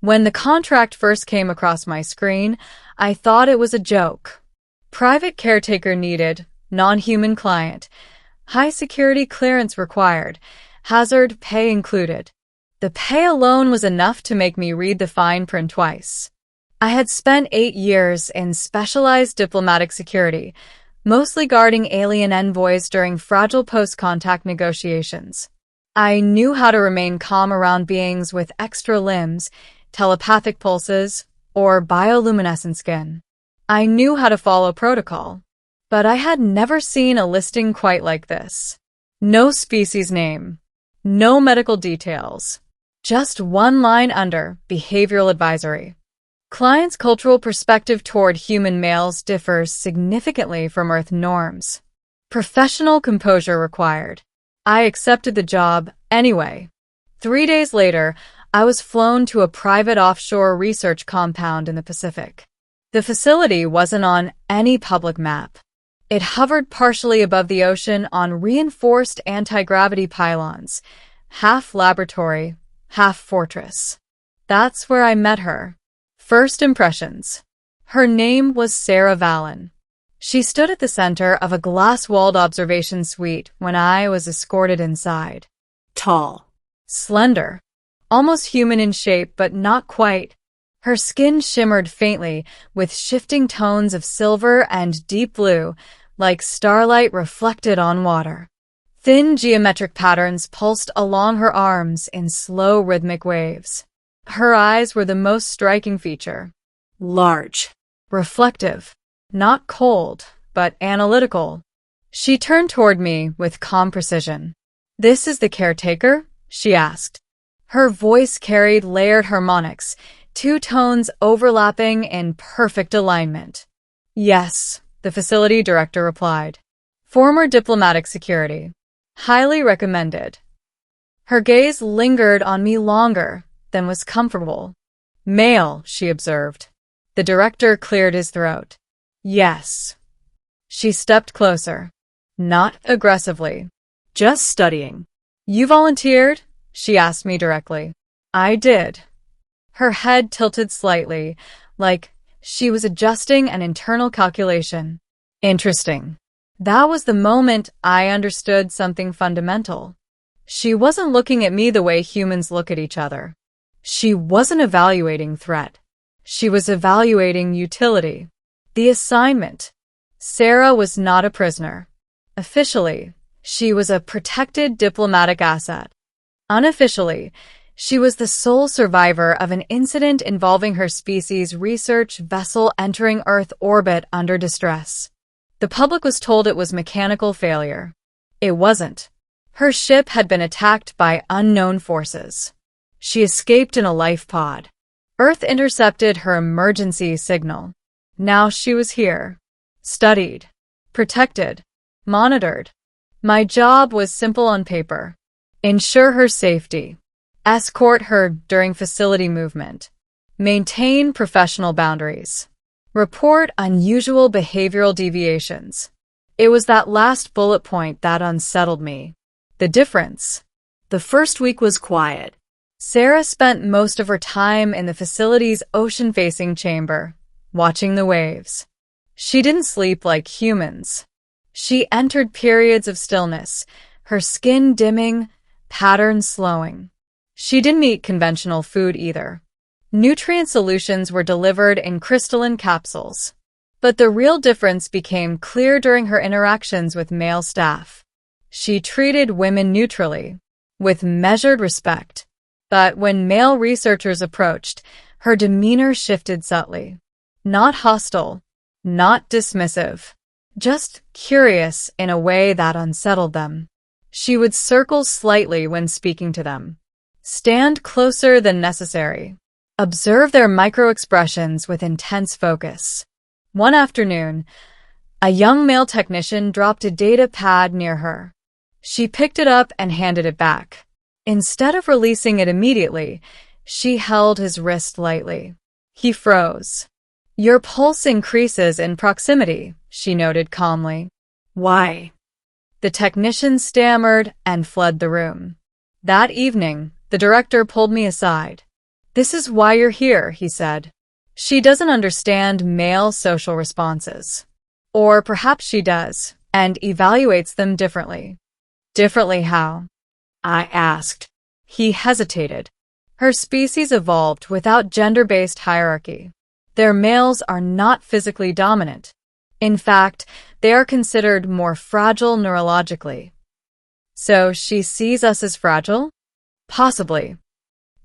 When the contract first came across my screen, I thought it was a joke. Private caretaker needed, non-human client, high security clearance required, hazard pay included. The pay alone was enough to make me read the fine print twice. I had spent 8 years in specialized diplomatic security, mostly guarding alien envoys during fragile post-contact negotiations. I knew how to remain calm around beings with extra limbs, telepathic pulses, or bioluminescent skin. I knew how to follow protocol, but I had never seen a listing quite like this. No species name, no medical details, just one line under behavioral advisory. Client's cultural perspective toward human males differs significantly from Earth norms. Professional composure required. I accepted the job anyway. 3 days later, I was flown to a private offshore research compound in the Pacific. The facility wasn't on any public map. It hovered partially above the ocean on reinforced anti-gravity pylons, half laboratory, half fortress. That's where I met her. First impressions. Her name was Sarah Vallon. She stood at the center of a glass-walled observation suite when I was escorted inside. Tall. Slender. Almost human in shape, but not quite. Her skin shimmered faintly with shifting tones of silver and deep blue, like starlight reflected on water. Thin geometric patterns pulsed along her arms in slow rhythmic waves. Her eyes were the most striking feature. Large. Reflective. Not cold, but analytical. She turned toward me with calm precision. "This is the caretaker?" she asked. Her voice carried layered harmonics, 2 tones overlapping in perfect alignment. "Yes," the facility director replied. "Former diplomatic security. Highly recommended." Her gaze lingered on me longer than was comfortable. "Male," she observed. The director cleared his throat. "Yes." She stepped closer. Not aggressively. "Just studying." "You volunteered?" she asked me directly. "I did." Her head tilted slightly, like she was adjusting an internal calculation. Interesting. That was the moment I understood something fundamental. She wasn't looking at me the way humans look at each other. She wasn't evaluating threat. She was evaluating utility. The assignment. Sarah was not a prisoner. Officially, she was a protected diplomatic asset. Unofficially, she was the sole survivor of an incident involving her species' research vessel entering Earth orbit under distress. The public was told it was mechanical failure. It wasn't. Her ship had been attacked by unknown forces. She escaped in a life pod. Earth intercepted her emergency signal. Now she was here. Studied. Protected. Monitored. My job was simple on paper. Ensure her safety. Escort her during facility movement. Maintain professional boundaries. Report unusual behavioral deviations. It was that last bullet point that unsettled me. The difference. The first week was quiet. Sarah spent most of her time in the facility's ocean-facing chamber, watching the waves. She didn't sleep like humans. She entered periods of stillness, her skin dimming, patterns slowing. She didn't eat conventional food either. Nutrient solutions were delivered in crystalline capsules. But the real difference became clear during her interactions with male staff. She treated women neutrally, with measured respect. But when male researchers approached, her demeanor shifted subtly. Not hostile, not dismissive, just curious in a way that unsettled them. She would circle slightly when speaking to them. Stand closer than necessary. Observe their micro-expressions with intense focus. One afternoon, a young male technician dropped a data pad near her. She picked it up and handed it back. Instead of releasing it immediately, she held his wrist lightly. He froze. "Your pulse increases in proximity," she noted calmly. "Why?" The technician stammered and fled the room. That evening, the director pulled me aside. This is why you're here, he said. She doesn't understand male social responses. Or perhaps she does, and evaluates them differently. Differently how? I asked. He hesitated. Her species evolved without gender-based hierarchy. Their males are not physically dominant. In fact, they are considered more fragile neurologically. So she sees us as fragile? Possibly.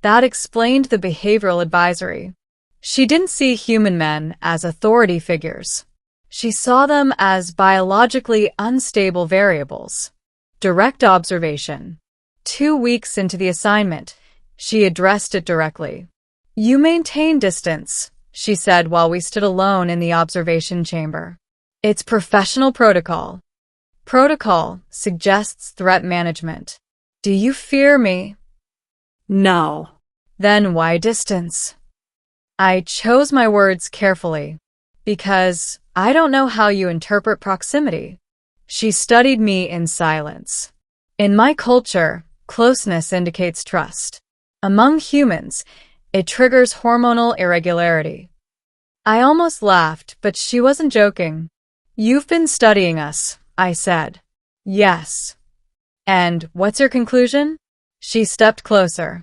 That explained the behavioral advisory. She didn't see human men as authority figures. She saw them as biologically unstable variables. Direct observation. 2 weeks into the assignment, she addressed it directly. You maintain distance, she said while we stood alone in the observation chamber. It's professional protocol. Protocol suggests threat management. Do you fear me? No. Then why distance? I chose my words carefully, because I don't know how you interpret proximity. She studied me in silence. In my culture, closeness indicates trust. Among humans, it triggers hormonal irregularity. I almost laughed, but she wasn't joking. You've been studying us, I said. Yes. And what's your conclusion? She stepped closer.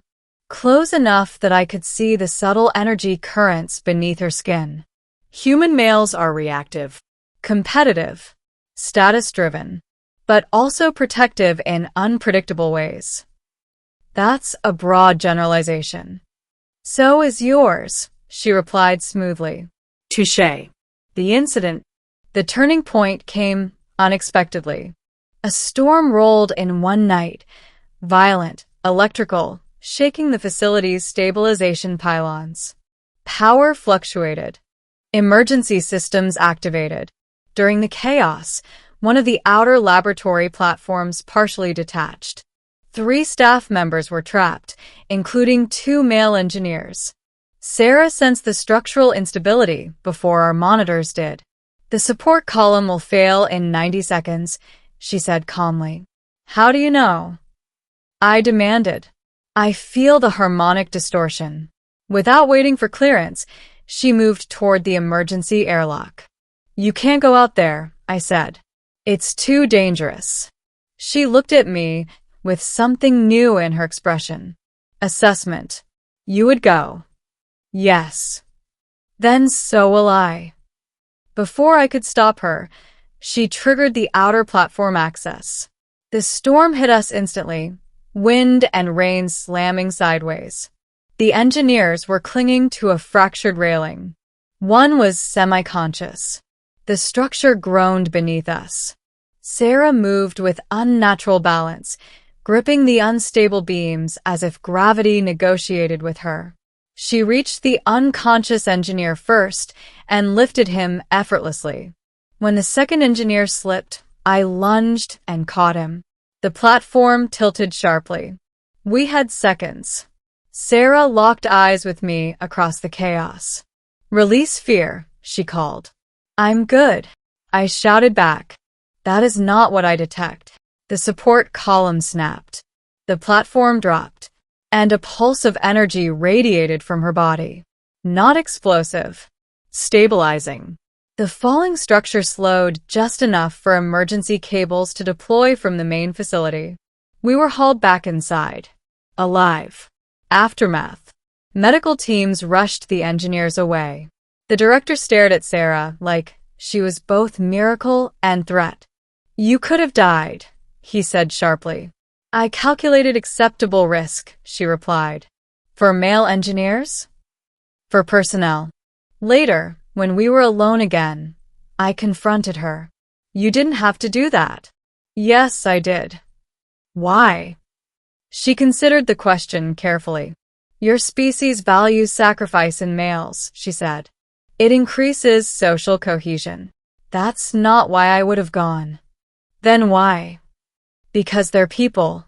Close enough that I could see the subtle energy currents beneath her skin. Human males are reactive, competitive, status-driven, but also protective in unpredictable ways. That's a broad generalization. So is yours, she replied smoothly. Touché. The turning point came unexpectedly. A storm rolled in one night, violent, electrical, shaking the facility's stabilization pylons. Power fluctuated. Emergency systems activated. During the chaos, one of the outer laboratory platforms partially detached. 3 staff members were trapped, including 2 male engineers. Sarah sensed the structural instability before our monitors did. The support column will fail in 90 seconds, she said calmly. How do you know? I demanded. I feel the harmonic distortion. Without waiting for clearance, she moved toward the emergency airlock. You can't go out there, I said. It's too dangerous. She looked at me with something new in her expression. Assessment. You would go. Yes. Then so will I. Before I could stop her, she triggered the outer platform access. The storm hit us instantly, wind and rain slamming sideways. The engineers were clinging to a fractured railing. One was semi-conscious. The structure groaned beneath us. Sarah moved with unnatural balance, gripping the unstable beams as if gravity negotiated with her. She reached the unconscious engineer first and lifted him effortlessly. When the second engineer slipped, I lunged and caught him. The platform tilted sharply. We had seconds. Sarah locked eyes with me across the chaos. Release fear, she called. I'm good, I shouted back. That is not what I detect. The support column snapped. The platform dropped, and a pulse of energy radiated from her body. Not explosive. Stabilizing. The falling structure slowed just enough for emergency cables to deploy from the main facility. We were hauled back inside. Alive. Aftermath. Medical teams rushed the engineers away. The director stared at Sarah like she was both miracle and threat. You could have died, he said sharply. I calculated acceptable risk, she replied. For male engineers? For personnel. Later, when we were alone again, I confronted her. You didn't have to do that. Yes, I did. Why? She considered the question carefully. Your species values sacrifice in males, she said. It increases social cohesion. That's not why I would have gone. Then why? Because they're people.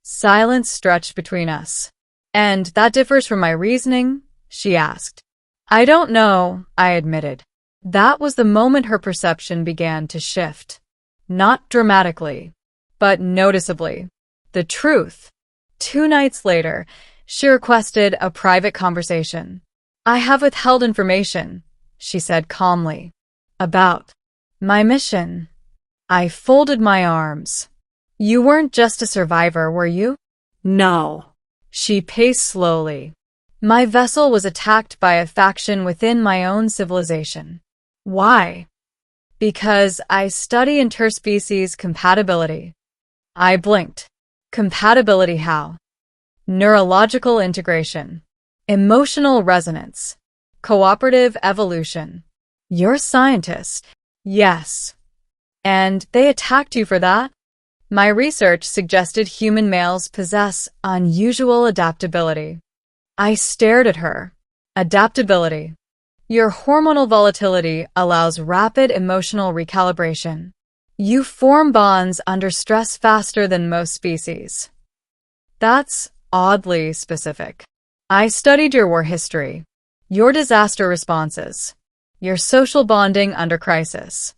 Silence stretched between us. And that differs from my reasoning? She asked. I don't know, I admitted. That was the moment her perception began to shift. Not dramatically, but noticeably. The truth. 2 nights later, She requested a private conversation. I have withheld information, she said calmly. About my mission. I folded my arms. You weren't just a survivor, were you? No. She paced slowly. My vessel was attacked by a faction within my own civilization. Why? Because I study interspecies compatibility. I blinked. Compatibility how? Neurological integration. Emotional resonance. Cooperative evolution. You're a scientist. Yes. And they attacked you for that? My research suggested human males possess unusual adaptability. I stared at her. Adaptability. Your hormonal volatility allows rapid emotional recalibration. You form bonds under stress faster than most species. That's oddly specific. I studied your war history, your disaster responses, your social bonding under crisis.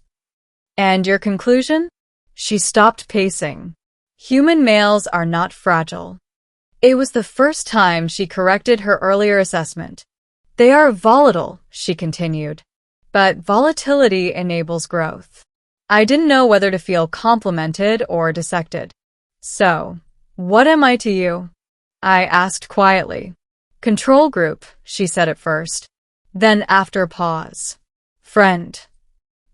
And your conclusion? She stopped pacing. Human males are not fragile. It was the first time she corrected her earlier assessment. They are volatile, she continued. But volatility enables growth. I didn't know whether to feel complimented or dissected. So, what am I to you? I asked quietly. Control group, she said at first. Then after a pause. Friend.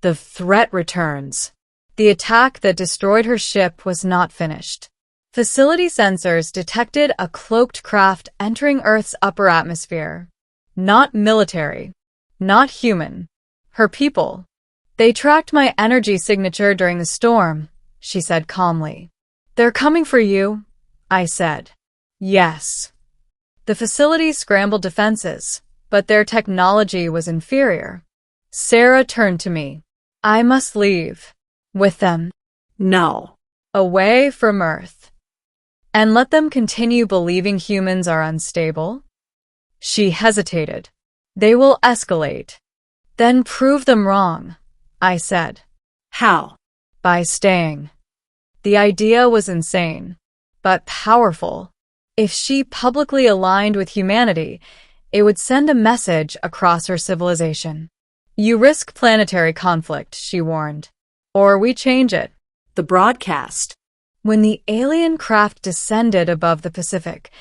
The threat returns. The attack that destroyed her ship was not finished. Facility sensors detected a cloaked craft entering Earth's upper atmosphere. Not military. Not human. Her people. They tracked my energy signature during the storm, she said calmly. They're coming for you, I said. Yes. The facility scrambled defenses, but their technology was inferior. Sarah turned to me. I must leave. With them? No. Away from Earth. And let them continue believing humans are unstable? She hesitated. They will escalate. Then prove them wrong, I said. How? By staying. The idea was insane, but powerful. If she publicly aligned with humanity, it would send a message across her civilization. You risk planetary conflict, she warned. Or we change it. The broadcast. When the alien craft descended above the Pacific,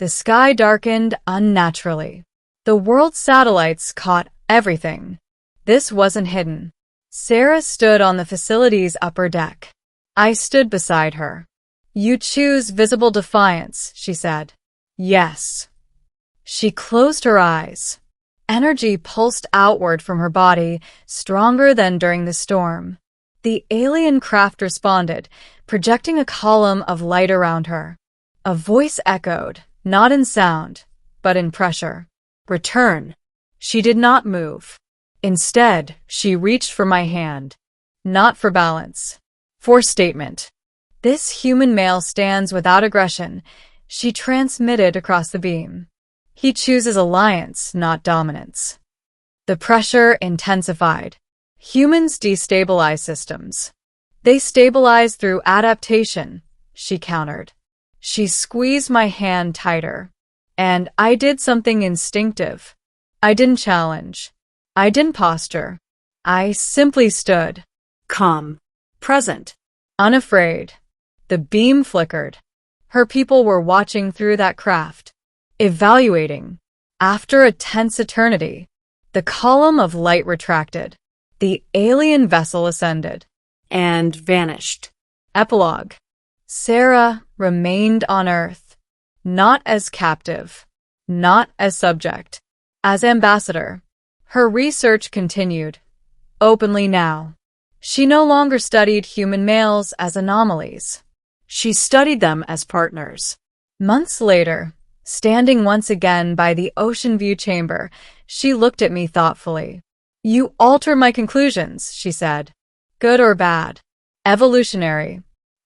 the sky darkened unnaturally. The world's satellites caught everything. This wasn't hidden. Sarah stood on the facility's upper deck. I stood beside her. You choose visible defiance, she said. Yes. She closed her eyes. Energy pulsed outward from her body, stronger than during the storm. The alien craft responded, projecting a column of light around her. A voice echoed, not in sound, but in pressure. Return. She did not move. Instead, she reached for my hand. Not for balance. For statement. This human male stands without aggression, she transmitted across the beam. He chooses alliance, not dominance. The pressure intensified. Humans destabilize systems. They stabilize through adaptation, she countered. She squeezed my hand tighter. And I did something instinctive. I didn't challenge. I didn't posture. I simply stood. Calm. Present. Unafraid. The beam flickered. Her people were watching through that craft. Evaluating. After a tense eternity, the column of light retracted. The alien vessel ascended. And vanished. Epilogue. Sarah remained on Earth, not as captive, not as subject, as ambassador. Her research continued, openly now. She no longer studied human males as anomalies. She studied them as partners. Months later, standing once again by the ocean view chamber, she looked at me thoughtfully. You alter my conclusions, she said. Good or bad? Evolutionary.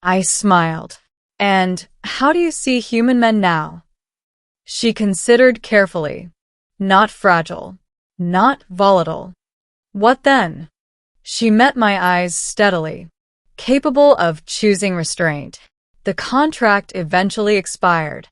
I smiled. And how do you see human men now? She considered carefully. Not fragile. Not volatile. What then? She met my eyes steadily. Capable of choosing restraint. The contract eventually expired.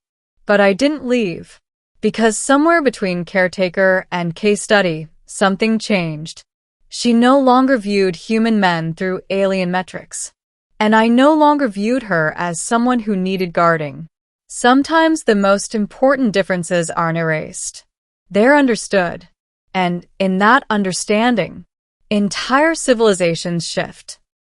But I didn't leave. Because somewhere between caretaker and case study, something changed. She no longer viewed human men through alien metrics. And I no longer viewed her as someone who needed guarding. Sometimes the most important differences aren't erased. They're understood. And in that understanding, entire civilizations shift.